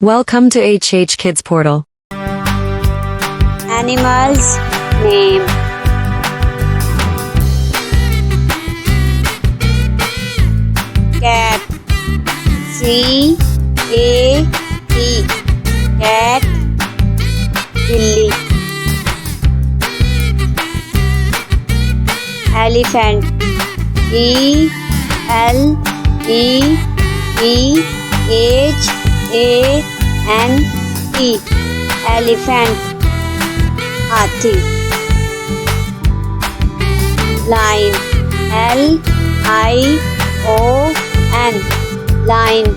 Welcome to HH Kids Portal. Animals name. Cat. C-A-T. Cat. Billy. Elephant. E-L-E-P-H-A-N-T. Elephant. Hathi. Lion. L-I-O-N. Lion.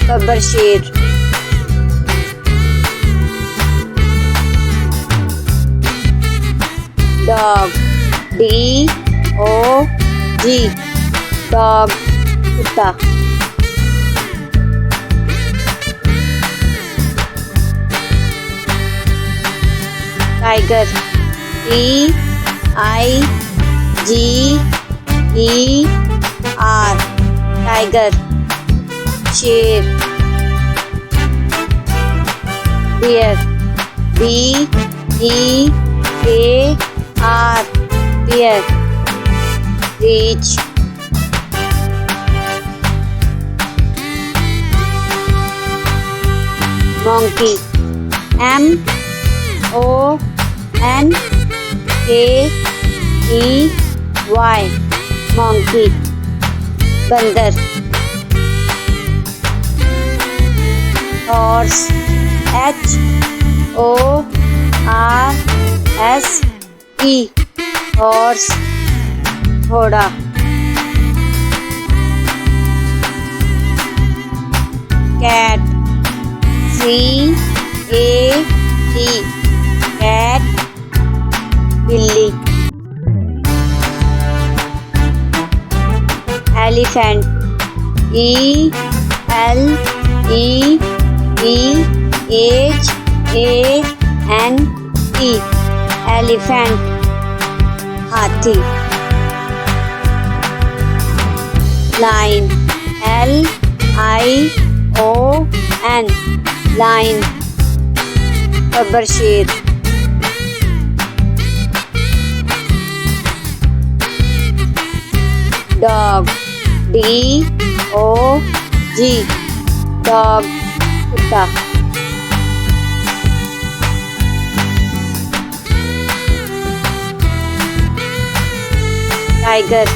Gabbar Sher. Dog. D-O-G. Dog. कुत्ता. Tiger. T-I-G-E-R. Tiger. Sher. Bear. B-E-A-R. Bear. Reach. Monkey. M-O-N-K-E-Y. Monkey. Bandar. Horse. H-O-R-S-E. Horse. घोड़ा. Cat. C-A-T. Cat. बिल्ली. Elephant. E-L-E-P-H-A-N-T. Elephant. हाथी. Lion. L-I-O-N. Lion. Gabbar शेर. Dog. D-O-G. Dog. कुत्ता. Tiger.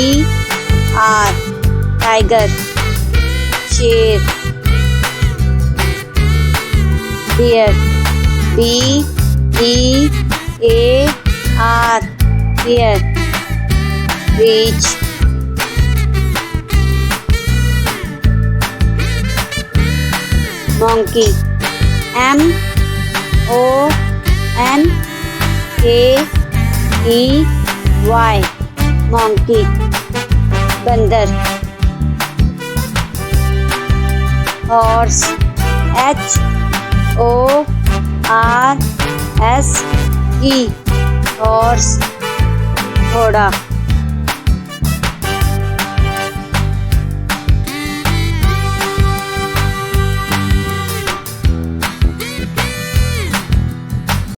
T-I-G-E-R. Tiger. Sher. Bear. B-E-A-R. Bear. Reach. Monkey. M-O-N-K-E-Y. Monkey. बंदर. Horse. H-O-R-S-E. Horse. घोड़ा.